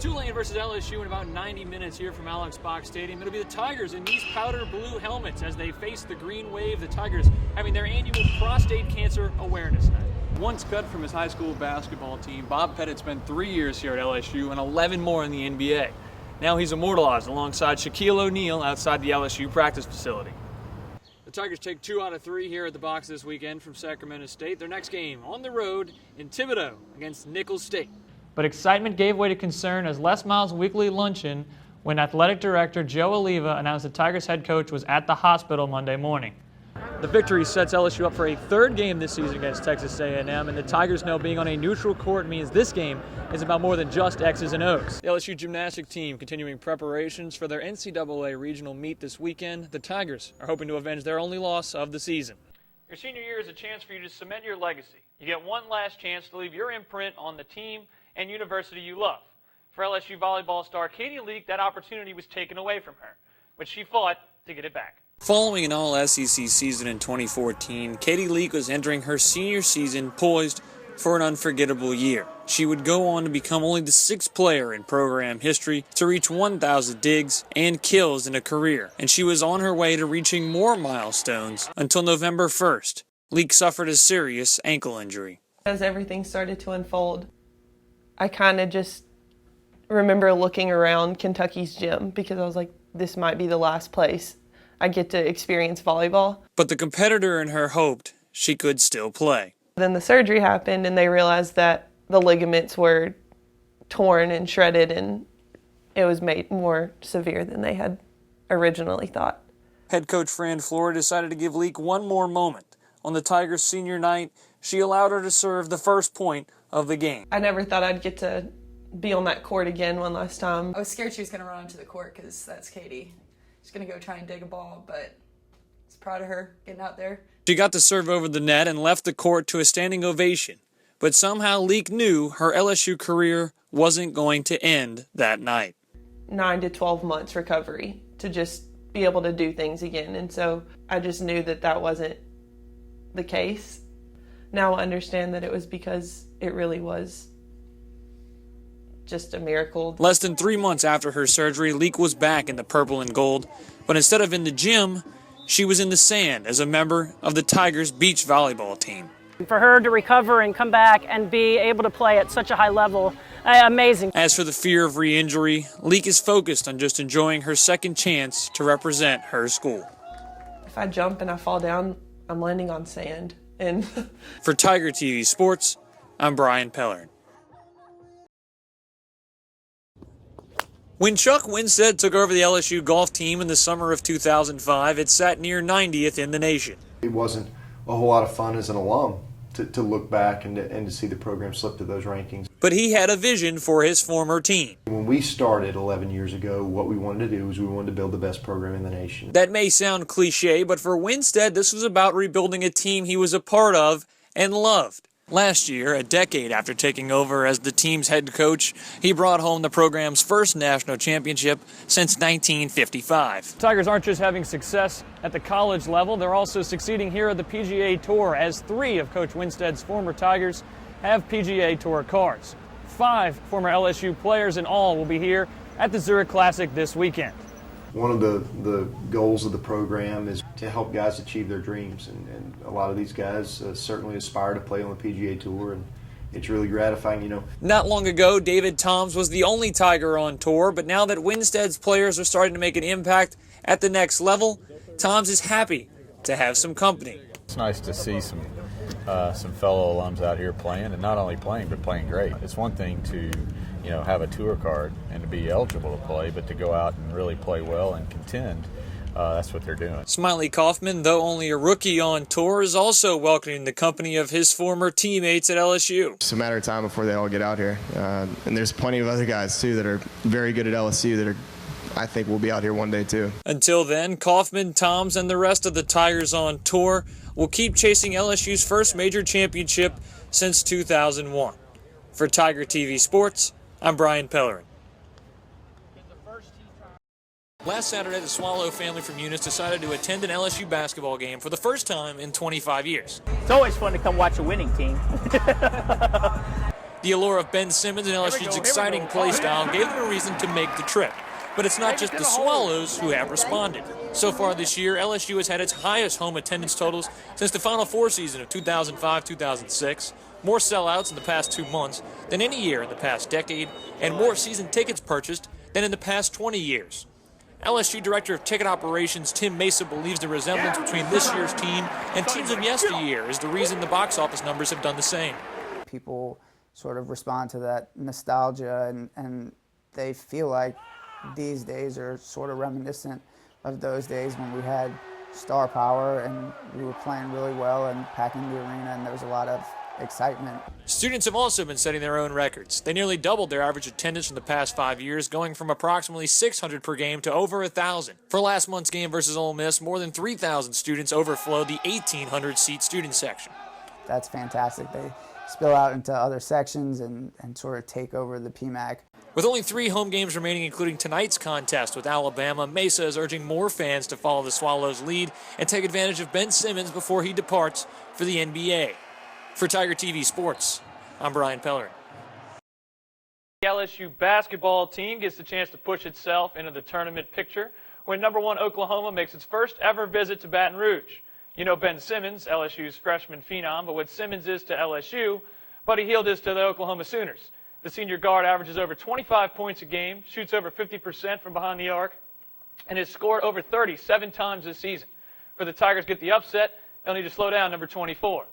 Tulane versus LSU in about 90 minutes here from Alex Box Stadium. It'll be the Tigers in these powder blue helmets as they face the green wave. The Tigers having their annual prostate cancer awareness night. Once cut from his high school basketball team, Bob Pettit spent 3 years here at LSU and 11 more in the NBA. Now he's immortalized alongside Shaquille O'Neal outside the LSU practice facility. The Tigers take 2 out of 3 here at the box this weekend from Sacramento State. Their next game on the road in Thibodaux against Nicholls State. But excitement gave way to concern as Les Miles' weekly luncheon when athletic director Joe Oliva announced the Tigers head coach was at the hospital Monday morning. The victory sets LSU up for a 3rd game this season against Texas A&M, and the Tigers know being on a neutral court means this game is about more than just X's and O's. The LSU gymnastic team continuing preparations for their NCAA regional meet this weekend. The Tigers are hoping to avenge their only loss of the season. Your senior year is a chance for you to cement your legacy. You get one last chance to leave your imprint on the team and university you love. For LSU volleyball star Katie Leak, that opportunity was taken away from her, but she fought to get it back. Following an all-SEC season in 2014, Katie Leak was entering her senior season poised for an unforgettable year. She would go on to become only the 6th player in program history to reach 1,000 digs and kills in a career, and she was on her way to reaching more milestones until November 1st. Leak suffered a serious ankle injury. As everything started to unfold, I kind of just remember looking around Kentucky's gym because I was like, this might be the last place I get to experience volleyball. But the competitor in her hoped she could still play. Then the surgery happened and they realized that the ligaments were torn and shredded and it was made more severe than they had originally thought. Head coach Fran Flora decided to give Leak one more moment. On the Tigers' senior night, she allowed her to serve the first point of the game. I never thought I'd get to be on that court again one last time. I was scared she was going to run onto the court because that's Katie. She's going to go try and dig a ball, but I was proud of her getting out there. She got to serve over the net and left the court to a standing ovation. But somehow Leak knew her LSU career wasn't going to end that night. 9 to 12 months recovery to just be able to do things again. And so I just knew that that wasn't the case. Now I understand that it was because it really was just a miracle. Less than 3 months after her surgery, Leak was back in the purple and gold. But instead of in the gym, she was in the sand as a member of the Tigers beach volleyball team. For her to recover and come back and be able to play at such a high level, amazing. As for the fear of re-injury, Leak is focused on just enjoying her second chance to represent her school. If I jump and I fall down, I'm landing on sand. And For Tiger TV Sports, I'm Brian Pellerin. When Chuck Winstead took over the LSU golf team in the summer of 2005, it sat near 90th in the nation. It wasn't a whole lot of fun as an alum to look back and to see the program slip to those rankings. But he had a vision for his former team. When we started 11 years ago, what we wanted to do was we wanted to build the best program in the nation. That may sound cliche, but for Winstead, this was about rebuilding a team he was a part of and loved. Last year, a decade after taking over as the team's head coach, he brought home the program's first national championship since 1955. Tigers aren't just having success at the college level, they're also succeeding here at the PGA Tour, as 3 of Coach Winstead's former Tigers have PGA Tour cards. 5 former LSU players in all will be here at the Zurich Classic this weekend. One of the goals of the program is to help guys achieve their dreams, and a lot of these guys certainly aspire to play on the PGA Tour, and it's really gratifying, you know. Not long ago, David Toms was the only Tiger on tour, but now that Winstead's players are starting to make an impact at the next level, Toms is happy to have some company. It's nice to see some fellow alums out here playing, and not only playing, but playing great. It's one thing to have a tour card and to be eligible to play, but to go out and really play well and contend, that's what they're doing. Smiley Kaufman, though only a rookie on tour, is also welcoming the company of his former teammates at LSU. It's a matter of time before they all get out here. And there's plenty of other guys, too, that are very good at LSU that I think will be out here one day, too. Until then, Kaufman, Toms, and the rest of the Tigers on tour will keep chasing LSU's first major championship since 2001. For Tiger TV Sports, I'm Brian Pellerin. Last Saturday, the Swallow family from Eunice decided to attend an LSU basketball game for the first time in 25 years. It's always fun to come watch a winning team. The allure of Ben Simmons and LSU's exciting play style gave them a reason to make the trip. But it's not just the Swallows who have responded. So far this year, LSU has had its highest home attendance totals since the Final Four season of 2005-2006, more sellouts in the past 2 months than any year in the past decade, and more season tickets purchased than in the past 20 years. LSU Director of Ticket Operations Tim Mesa believes the resemblance between this year's team and teams of yesteryear is the reason the box office numbers have done the same. People sort of respond to that nostalgia, and they feel like these days are sort of reminiscent of those days when we had star power and we were playing really well and packing the arena, and there was a lot of excitement. Students have also been setting their own records. They nearly doubled their average attendance in the past 5 years, going from approximately 600 per game to over 1,000. For last month's game versus Ole Miss, more than 3,000 students overflowed the 1,800-seat student section. That's fantastic. They spill out into other sections and sort of take over the PMAC. With only 3 home games remaining, including tonight's contest with Alabama, Mesa is urging more fans to follow the Swallows' lead and take advantage of Ben Simmons before he departs for the NBA. For Tiger TV Sports, I'm Brian Pellerin. The LSU basketball team gets the chance to push itself into the tournament picture when #1 Oklahoma makes its first ever visit to Baton Rouge. You know Ben Simmons, LSU's freshman phenom, but what Simmons is to LSU, Buddy Hield is to the Oklahoma Sooners. The senior guard averages over 25 points a game, shoots over 50% from behind the arc, and has scored over 37 times this season. For the Tigers to get the upset, they'll need to slow down number 24.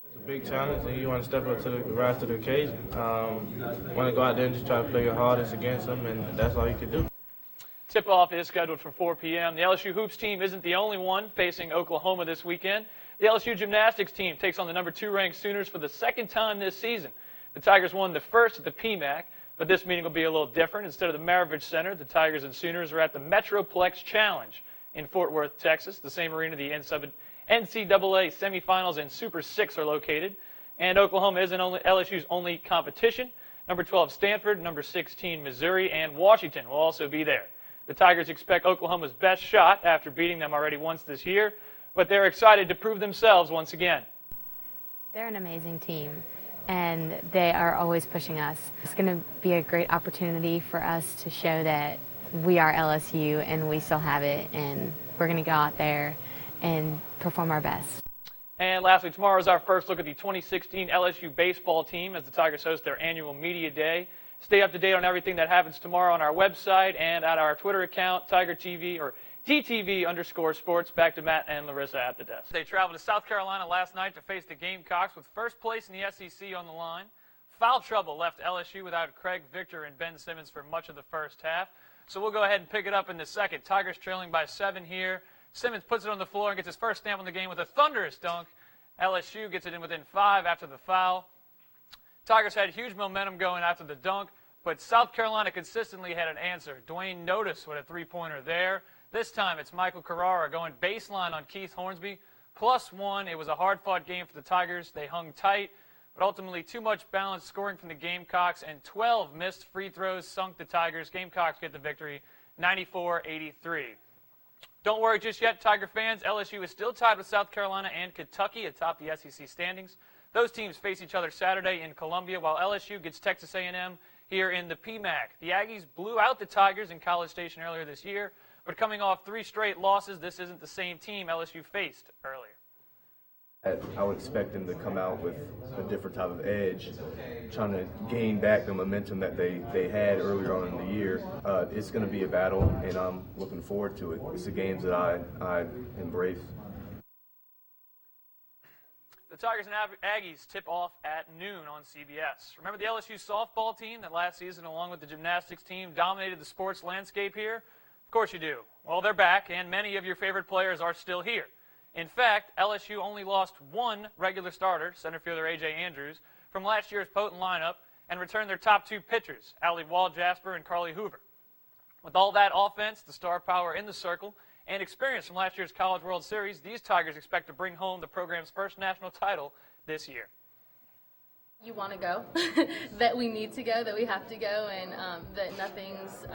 It's a big challenge, and you want to step up to the rise to the occasion. Want to go out there and just try to play your hardest against them, and that's all you can do. Tip-off is scheduled for 4 p.m. The LSU Hoops team isn't the only one facing Oklahoma this weekend. The LSU gymnastics team takes on the #2 ranked Sooners for the second time this season. The Tigers won the first at the PMAC, but this meeting will be a little different. Instead of the Maravich Center, the Tigers and Sooners are at the Metroplex Challenge in Fort Worth, Texas, the same arena the NCAA semifinals and Super 6 are located. And Oklahoma isn't only LSU's only competition. Number 12 Stanford, number 16 Missouri, and Washington will also be there. The Tigers expect Oklahoma's best shot after beating them already once this year, but they're excited to prove themselves once again. They're an amazing team, and they are always pushing us. It's going to be a great opportunity for us to show that we are LSU and we still have it, and we're going to go out there and perform our best. And lastly, tomorrow is our first look at the 2016 LSU baseball team as the Tigers host their annual media day. Stay up to date on everything that happens tomorrow on our website and at our Twitter account, Tiger TV or TTV_sports. Back to Matt and Larissa at the desk. They traveled to South Carolina last night to face the Gamecocks with first place in the SEC on the line. Foul trouble left LSU without Craig Victor and Ben Simmons for much of the first half. So we'll go ahead and pick it up in the second. Tigers trailing by 7 here. Simmons puts it on the floor and gets his first stamp on the game with a thunderous dunk. LSU gets it in within 5 after the foul. Tigers had huge momentum going after the dunk, but South Carolina consistently had an answer. Dwayne Notice with a three-pointer there. This time it's Michael Carrara going baseline on Keith Hornsby. +1. It was a hard-fought game for the Tigers. They hung tight, but ultimately too much balanced scoring from the Gamecocks, and 12 missed free throws sunk the Tigers. Gamecocks get the victory, 94-83. Don't worry just yet, Tiger fans. LSU is still tied with South Carolina and Kentucky atop the SEC standings. Those teams face each other Saturday in Columbia, while LSU gets Texas A&M here in the PMAC. The Aggies blew out the Tigers in College Station earlier this year, but coming off 3 straight losses, this isn't the same team LSU faced earlier. I would expect them to come out with a different type of edge, trying to gain back the momentum that they had earlier on in the year. It's going to be a battle, and I'm looking forward to it. It's the games that I embrace. The Tigers and Aggies tip off at noon on CBS. Remember the LSU softball team that last season, along with the gymnastics team, dominated the sports landscape here? Of course you do. Well, they're back, and many of your favorite players are still here. In fact, LSU only lost 1 regular starter, center fielder A.J. Andrews, from last year's potent lineup and returned their top 2 pitchers, Allie Wall-Jasper and Carly Hoover. With all that offense, the star power in the circle, and experience from last year's College World Series, these Tigers expect to bring home the program's first national title this year. You want to go, that we need to go, that we have to go, and that nothing's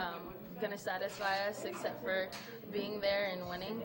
going to satisfy us except for being there and winning.